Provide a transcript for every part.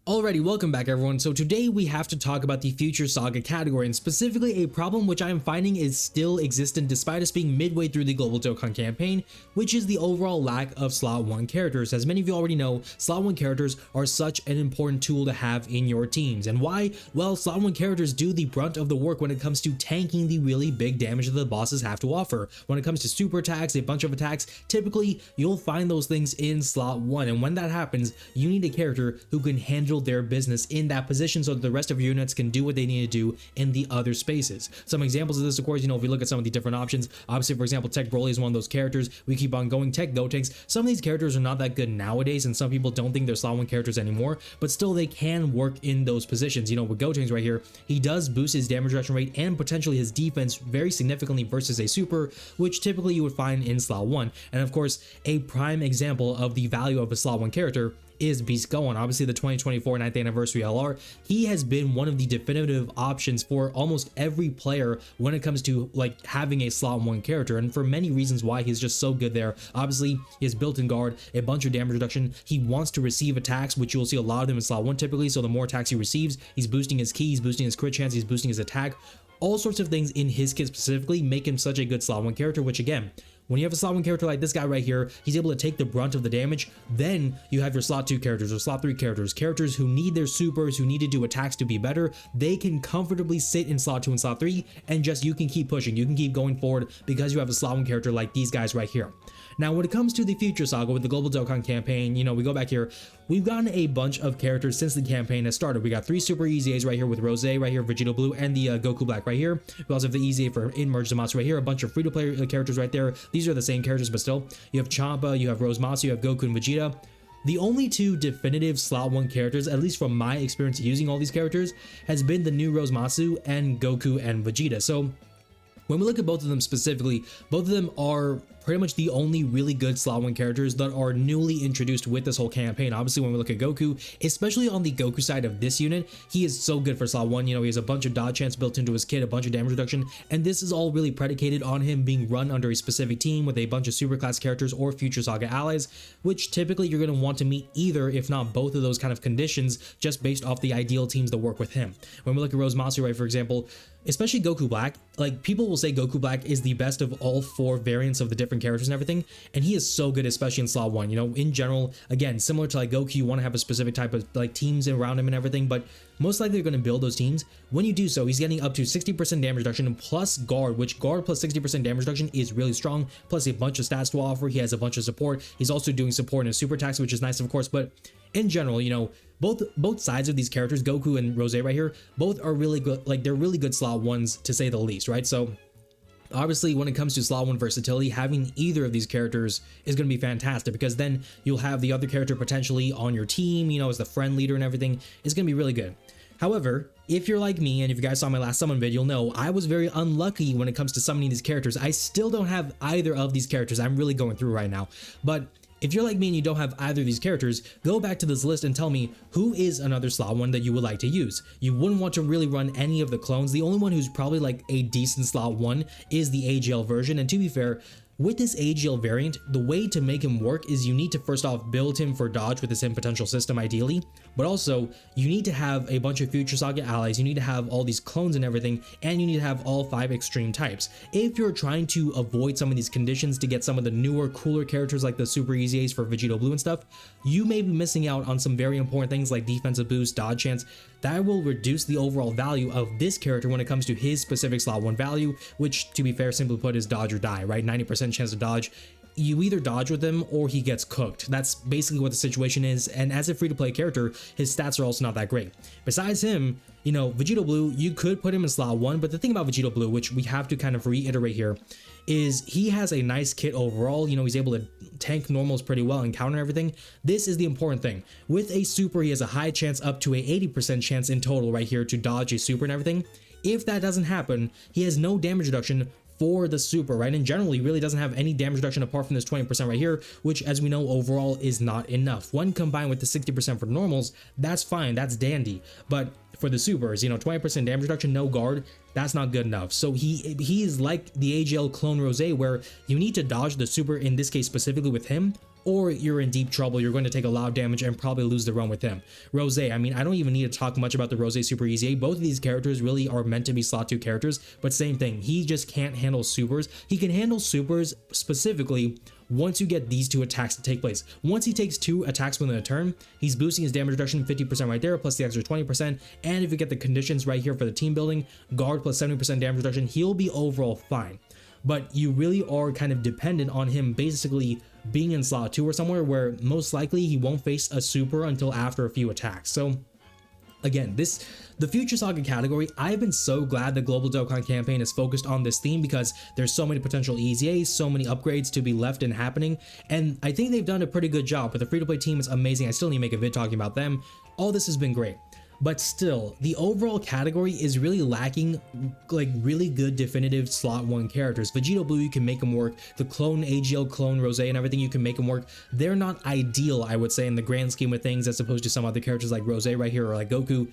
Alrighty, welcome back everyone. So today we have to talk about the future Saga category, and specifically a problem which I am finding is still existent despite us being midway through the global Dokkan campaign, which is the overall lack of slot 1 characters. As many of you already know, slot 1 characters are such an important tool to have in your teams. And why? Well, slot 1 characters do the brunt of the work when it comes to tanking the really big damage that the bosses have to offer. When it comes to super attacks, a bunch of attacks, typically you'll find those things in slot 1, and when that happens, you need a character who can handle their business in that position so that the rest of your units can do what they need to do in the other spaces. Some examples of this, of course, if we look at some of the different options, obviously, for example, Tech Broly is one of those characters. We keep on going. Tech Gotenks. Some of these characters are not that good nowadays, and some people don't think they're slot 1 characters anymore, but still they can work in those positions. With Gotenks right here, he does boost his damage reduction rate and potentially his defense very significantly versus a super, which typically you would find in slot 1. And of course, a prime example of the value of a slot 1 character is Beast Gohan. Obviously, the 2024 9th anniversary LR, he has been one of the definitive options for almost every player when it comes to having a slot 1 character, and for many reasons why he's just so good there. Obviously, he has built-in guard, a bunch of damage reduction. He wants to receive attacks, which you'll see a lot of them in slot 1 typically, so the more attacks he receives, he's boosting his ki, he's boosting his crit chance, he's boosting his attack. All sorts of things in his kit specifically make him such a good slot 1 character, which again, when you have a slot 1 character like this guy right here, he's able to take the brunt of the damage. Then you have your slot 2 characters or slot 3 characters who need their supers, who need to do attacks to be better. They can comfortably sit in slot 2 and slot 3, and just you can keep pushing, you can keep going forward because you have a slot 1 character like these guys right here. Now, when it comes to the future Saga with the global Dokkan campaign, we go back here, we've gotten a bunch of characters since the campaign has started. We got 3 super EZAs right here with Rose right here, Vegito Blue, and the Goku Black right here. We also have the EZA for In-Merge Zamasu right here, a bunch of free-to-play characters right there. These are the same characters, but still. You have Champa, you have Rose Matsu, you have Goku and Vegeta. The only 2 definitive slot 1 characters, at least from my experience using all these characters, has been the new Rose Matsu and Goku and Vegeta. So when we look at both of them specifically, both of them are pretty much the only really good slot 1 characters that are newly introduced with this whole campaign. Obviously, when we look at Goku, especially on the Goku side of this unit, he is so good for slot 1. He has a bunch of dodge chance built into his kit, a bunch of damage reduction, and this is all really predicated on him being run under a specific team with a bunch of superclass characters or future Saga allies, which typically you're going to want to meet either, if not both of those kind of conditions, just based off the ideal teams that work with him. When we look at Rose Matsu, right, for example, especially Goku Black, people will say Goku Black is the best of all 4 variants of the different characters and everything, and he is so good, especially in slot 1. In general, again, similar to Goku, you want to have a specific type of teams around him and everything, but most likely you're going to build those teams. When you do so, he's getting up to 60% damage reduction plus guard, which guard plus 60% damage reduction is really strong, plus a bunch of stats to offer. He has a bunch of support. He's also doing support in his super attacks, which is nice, of course, but in general, both sides of these characters, Goku and Rose right here, both are really good. They're really good slot 1s to say the least, right? So obviously, when it comes to slot 1 versatility, having either of these characters is going to be fantastic, because then you'll have the other character potentially on your team, as the friend leader and everything. It's going to be really good. However, if you're like me, and if you guys saw my last summon vid, you'll know I was very unlucky when it comes to summoning these characters. I still don't have either of these characters. I'm really going through right now. But if you're like me and you don't have either of these characters, go back to this list and tell me who is another slot 1 that you would like to use. You wouldn't want to really run any of the clones. The only one who's probably a decent slot 1 is the AGL version, and to be fair, with this AGL variant, the way to make him work is you need to first off build him for dodge with the same potential system ideally, but also you need to have a bunch of future Saga allies, you need to have all these clones and everything, and you need to have all 5 extreme types. If you're trying to avoid some of these conditions to get some of the newer, cooler characters like the Super EZAs for Vegito Blue and stuff, you may be missing out on some very important things like defensive boost, dodge chance. That will reduce the overall value of this character when it comes to his specific slot 1 value, which, to be fair, simply put, is dodge or die, right? 90% chance to dodge. You either dodge with him or he gets cooked. That's basically what the situation is, and as a free-to-play character, his stats are also not that great. Besides him, Vegito Blue, you could put him in slot 1, but the thing about Vegito Blue, which we have to kind of reiterate here, is he has a nice kit overall. He's able to tank normals pretty well and counter everything. This is the important thing. With a super, he has a high chance up to a 80% chance in total right here to dodge a super and everything. If that doesn't happen, he has no damage reduction for the super, right? And generally, he really doesn't have any damage reduction apart from this 20% right here, which, as we know, overall is not enough. When combined with the 60% for normals, that's fine, that's dandy. But for the supers, 20% damage reduction, no guard, that's not good enough. So he is like the AGL clone Rose, where you need to dodge the super, in this case specifically with him, or you're in deep trouble. You're going to take a lot of damage and probably lose the run with him. Rose, I mean, I don't even need to talk much about the Rose Super EZA. Both of these characters really are meant to be slot 2 characters, but same thing. He just can't handle supers. He can handle supers specifically once you get these 2 attacks to take place. Once he takes 2 attacks within a turn, he's boosting his damage reduction 50% right there, plus the extra 20%. And if you get the conditions right here for the team building, guard plus 70% damage reduction, he'll be overall fine. But you really are kind of dependent on him basically being in slot 2 or somewhere where most likely he won't face a super until after a few attacks. So again, the Future Saga category, I've been so glad the Global Dokkan campaign is focused on this theme because there's so many potential EZAs, so many upgrades to be left and happening, and I think they've done a pretty good job. But the free-to-play team is amazing. I still need to make a vid talking about them. All this has been great. But still, the overall category is really lacking like really good definitive slot 1 characters. Vegito Blue, you can make them work. The clone AGL, clone Rose, and everything, you can make them work. They're not ideal, I would say, in the grand scheme of things, as opposed to some other characters like Rose right here or like Goku.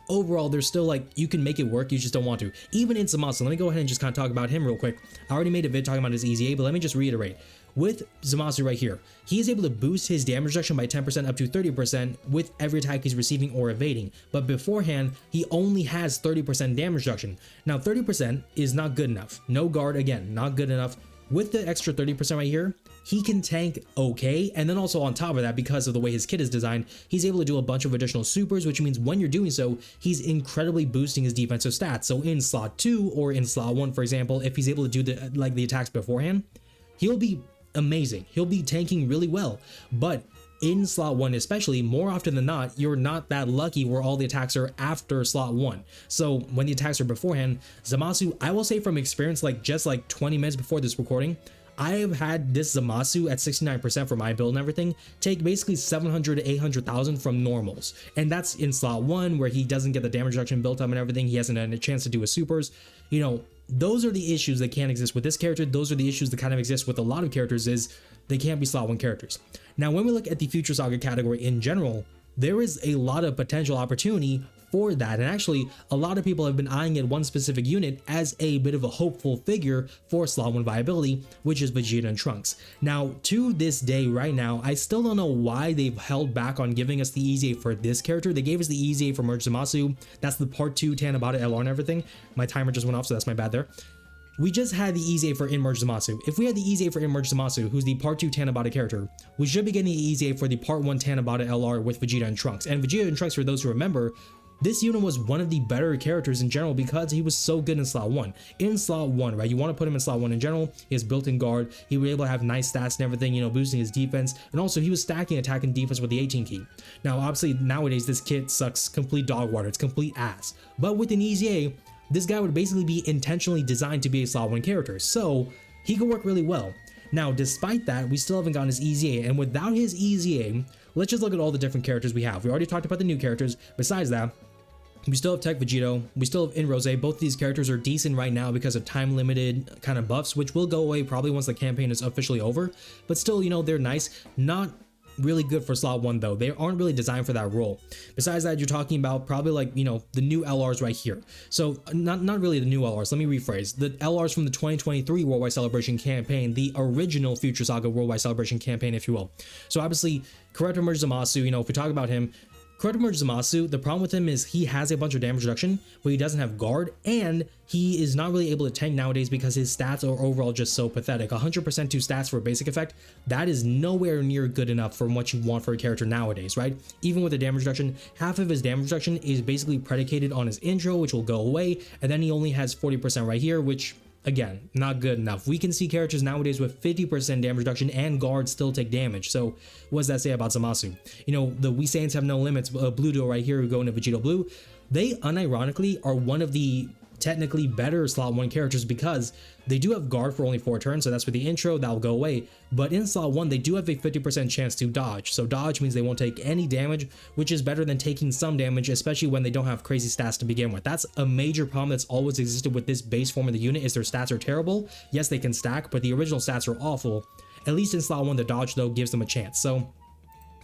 Overall, they're still like, you can make it work, you just don't want to. Even in Zamasu, let me go ahead and just kind of talk about him real quick. I already made a vid talking about his EZA, but let me just reiterate. With Zamasu right here, he is able to boost his damage reduction by 10% up to 30% with every attack he's receiving or evading. But beforehand, he only has 30% damage reduction. Now 30% is not good enough. No guard, again, not good enough. With the extra 30% right here, he can tank okay, and then also on top of that, because of the way his kit is designed, he's able to do a bunch of additional supers, which means when you're doing so, he's incredibly boosting his defensive stats. So in slot 2 or in slot 1, for example, if he's able to do the attacks beforehand, he'll be amazing. He'll be tanking really well. But in slot 1 especially, more often than not, you're not that lucky where all the attacks are after slot 1. So when the attacks are beforehand, Zamasu, I will say from experience, like just like 20 minutes before this recording, I have had this Zamasu at 69% for my build and everything take basically 700 to 800,000 from normals. And that's in slot 1 where he doesn't get the damage reduction built up and everything. He hasn't had a chance to do his supers. You know, those are the issues that can't exist with this character. Those are the issues that kind of exist with a lot of characters, is they can't be slot 1 characters. Now, when we look at the Future Saga category in general, there is a lot of potential opportunity for that, and actually a lot of people have been eyeing at one specific unit as a bit of a hopeful figure for slot 1 viability, which is Vegeta and Trunks. Now to this day right now, I still don't know why they've held back on giving us the EZA for this character. They gave us the EZA for Merge Zamasu. That's the part 2 Tanabata LR and everything. My timer just went off, so that's my bad there. We just had the EZA for In-Merge Zamasu. If we had the EZA for In-Merge Zamasu, who's the part 2 Tanabata character, we should be getting the EZA for the part 1 Tanabata LR with Vegeta and Trunks. And Vegeta and Trunks, for those who remember, this unit was one of the better characters in general because he was so good in slot 1. In slot 1, right, you want to put him in slot 1 in general. He has built-in guard. He was able to have nice stats and everything, you know, boosting his defense. And also he was stacking attack and defense with the 18 key. Now, obviously, nowadays, this kit sucks complete dog water. It's complete ass. But with an EZA, this guy would basically be intentionally designed to be a slot 1 character. So he could work really well. Now, despite that, we still haven't gotten his EZA. And without his EZA, let's just look at all the different characters we have. We already talked about the new characters. Besides that, we still have Tech Vegito, we still have In Rose. Both of these characters are decent right now because of time limited kind of buffs, which will go away probably once the campaign is officially over. But still, you know, they're nice. Not really good for slot 1 though. They aren't really designed for that role. Besides that, you're talking about probably like, you know, the new LRs right here. So not really the new LRs. Let me rephrase. The LRs from the 2023 Worldwide Celebration campaign, the original Future Saga Worldwide Celebration campaign, if you will. So obviously, Corrector Merge Zamasu, you know, if we talk about him, Corrector Merge Zamasu, the problem with him is he has a bunch of damage reduction, but he doesn't have guard, and he is not really able to tank nowadays because his stats are overall just so pathetic. 100% 2 stats for a basic effect, that is nowhere near good enough for what you want for a character nowadays, right? Even with the damage reduction, half of his damage reduction is basically predicated on his intro, which will go away, and then he only has 40% right here, which, again, not good enough. We can see characters nowadays with 50% damage reduction and guard still take damage. So what does that say about Zamasu? You know, the We Saiyans Have No Limits, Blue Duo right here, who go into Vegito Blue, they unironically are one of the technically better slot 1 characters because they do have guard for only 4 turns, so that's with the intro, that'll go away. But in slot 1, they do have a 50% chance to dodge. So dodge means they won't take any damage, which is better than taking some damage, especially when they don't have crazy stats to begin with. That's a major problem that's always existed with this base form of the unit, is their stats are terrible. Yes, they can stack, but the original stats are awful. At least in slot 1, the dodge though gives them a chance. So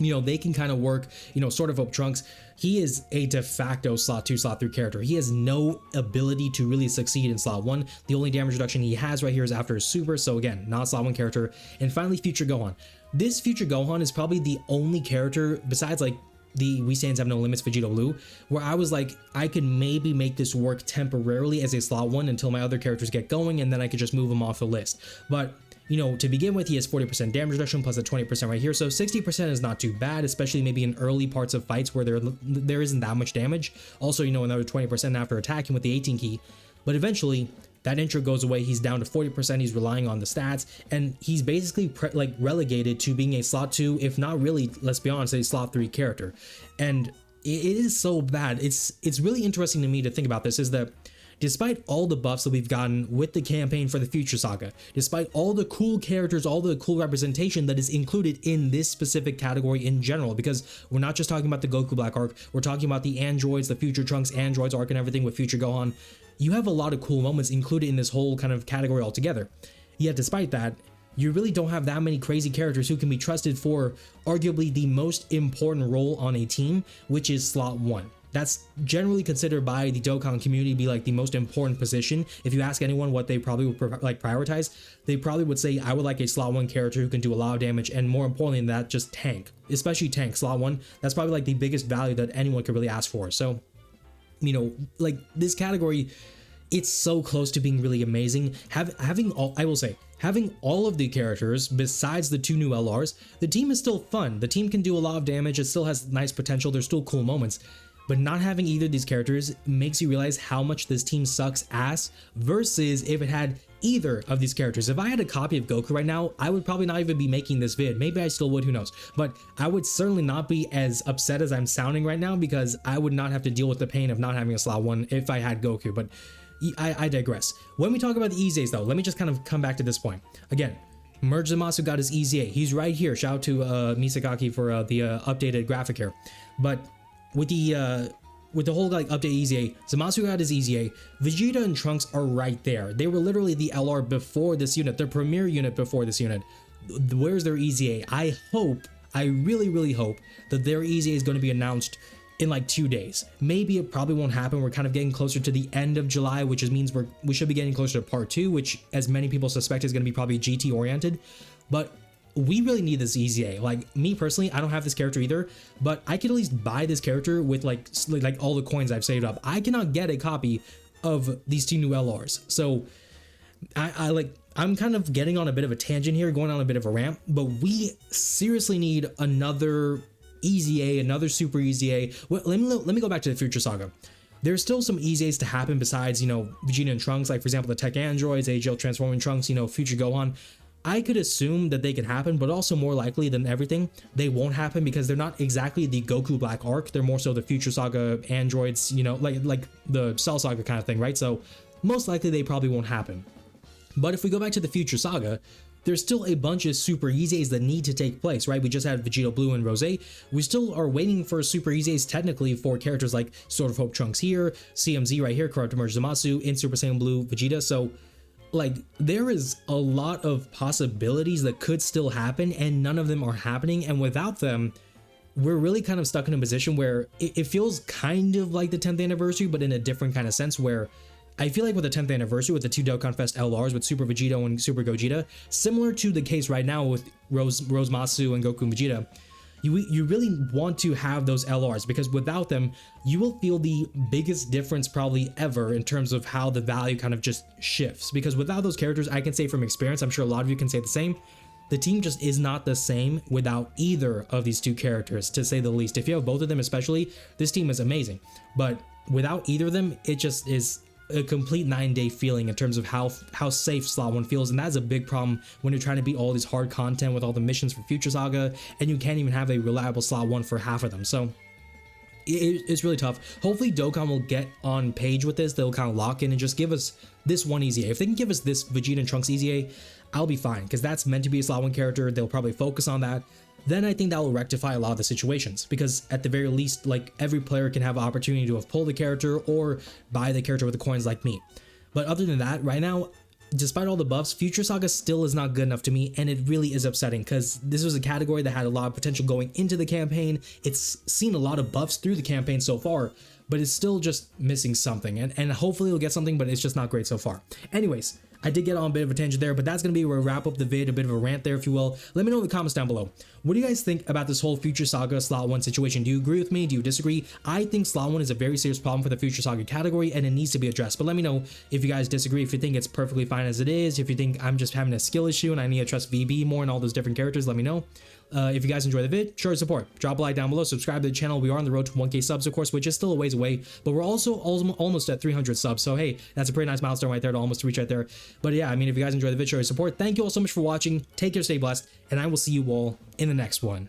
you know, they can kind of work, you know, sort of Hope Trunks. He is a de facto slot 2, slot 3 character. He has no ability to really succeed in slot 1. The only damage reduction he has right here is after his super. So again, not a slot 1 character. And finally, Future Gohan. This Future Gohan is probably the only character besides like the We Saiyans Have No Limits Vegeta Blue, where I was like, I could maybe make this work temporarily as a slot 1 until my other characters get going, and then I could just move them off the list. But you know, to begin with, he has 40% damage reduction plus a 20% right here, so 60% is not too bad, especially maybe in early parts of fights where there isn't that much damage. Also, you know, another 20% after attacking with the 18 key, but eventually that intro goes away. He's down to 40%. He's relying on the stats, and he's basically like relegated to being a slot 2, if not really, let's be honest, a slot 3 character. And it is so bad. It's really interesting to me to think about this, is that despite all the buffs that we've gotten with the campaign for the Future Saga, despite all the cool characters, all the cool representation that is included in this specific category in general, because we're not just talking about the Goku Black arc, we're talking about the androids, the Future Trunks androids arc and everything with Future Gohan. You have a lot of cool moments included in this whole kind of category altogether. Yet despite that, you really don't have that many crazy characters who can be trusted for arguably the most important role on a team, which is slot 1. That's generally considered by the Dokkan community to be like the most important position. If you ask anyone what they probably would like prioritize, they probably would say, I would like a slot 1 character who can do a lot of damage, and more importantly than that, just tank, especially tank. Slot 1, that's probably like the biggest value that anyone could really ask for. So, you know, like this category, it's so close to being really amazing. Having all of the characters besides the 2 new LRs, the team is still fun. The team can do a lot of damage. It still has nice potential. There's still cool moments. But not having either of these characters makes you realize how much this team sucks ass versus if it had either of these characters. If I had a copy of Goku right now, I would probably not even be making this vid. Maybe I still would, who knows. But I would certainly not be as upset as I'm sounding right now, because I would not have to deal with the pain of not having a slot 1 if I had Goku. But I digress. When we talk about the EZAs though, let me just kind of come back to this point. Again, Merge Zamasu got his EZA. He's right here. Shout out to Misakaki for the updated graphic here. But with the whole like update EZA, Zamasu got his EZA. Vegeta and Trunks are right there. They were literally the LR before this unit, their premier unit before this unit. Where's their EZA? I really hope that their EZA is going to be announced in like 2 days. Maybe it probably won't happen. We're kind of getting closer to the end of July, which means we should be getting closer to part 2, which as many people suspect is going to be probably GT oriented. But we really need this EZA. Like me personally, I don't have this character either, but I could at least buy this character with like all the coins I've saved up. I cannot get a copy of these 2 new LRs. So I'm kind of getting on a bit of a tangent here, going on a bit of a rant, but we seriously need another EZA, another super EZA. Well, let me go back to the Future Saga. There's still some EZAs to happen besides, you know, Vegeta and Trunks, like for example, the Tech Androids, AGL transforming Trunks, you know, Future Gohan. I could assume that they could happen, but also more likely than everything, they won't happen because they're not exactly the Goku Black arc. They're more so the Future Saga androids, you know, like the Cell Saga kind of thing, right? So most likely they probably won't happen. But if we go back to the Future Saga, there's still a bunch of super EZAs that need to take place, right? We just had Vegeta Blue and Rose. We still are waiting for super EZAs technically for characters like Sword of Hope Trunks here, CMZ right here, Corrupt Merge Zamasu, in Super Saiyan Blue Vegeta. So like there is a lot of possibilities that could still happen, and none of them are happening, and without them we're really kind of stuck in a position where it feels kind of like the 10th anniversary, but in a different kind of sense, where I feel like with the 10th anniversary, with the 2 Dokkan Fest LRs with Super Vegito and Super Gogeta, similar to the case right now with Rose Masu and Goku and Vegeta, you really want to have those LRs, because without them, you will feel the biggest difference probably ever in terms of how the value kind of just shifts. Because without those characters, I can say from experience, I'm sure a lot of you can say the same, the team just is not the same without either of these 2 characters, to say the least. If you have both of them especially, this team is amazing. But without either of them, it just is a complete 9-day feeling in terms of how safe slot 1 feels, and that's a big problem when you're trying to beat all these hard content with all the missions for Future Saga, and you can't even have a reliable slot 1 for half of them. So it's really tough. Hopefully Dokkan will get on page with this. They'll kind of lock in and just give us this one EZA. If they can give us this Vegeta and Trunks EZA, I'll be fine, because that's meant to be a slot 1 character. They'll probably focus on that. Then I think that will rectify a lot of the situations, because at the very least, like, every player can have an opportunity to have pulled the character or buy the character with the coins like me. But other than that, right now, despite all the buffs, Future Saga still is not good enough to me, and it really is upsetting because this was a category that had a lot of potential going into the campaign. It's seen a lot of buffs through the campaign so far, but it's still just missing something, and hopefully it'll get something, but it's just not great so far. Anyways, I did get on a bit of a tangent there, but that's going to be where we wrap up the vid, a bit of a rant there, if you will. Let me know in the comments down below. What do you guys think about this whole Future Saga Slot 1 situation? Do you agree with me? Do you disagree? I think Slot 1 is a very serious problem for the Future Saga category, and it needs to be addressed. But let me know if you guys disagree, if you think it's perfectly fine as it is, if you think I'm just having a skill issue and I need to trust VB more and all those different characters, let me know. If you guys enjoy the vid, show your support. Drop a like down below, subscribe to the channel. We are on the road to 1K subs, of course, which is still a ways away, but we're also almost at 300 subs. So hey, that's a pretty nice milestone right there to almost reach right there. But yeah, I mean, if you guys enjoy the vid, show your support. Thank you all so much for watching. Take care, stay blessed, and I will see you all in the next one.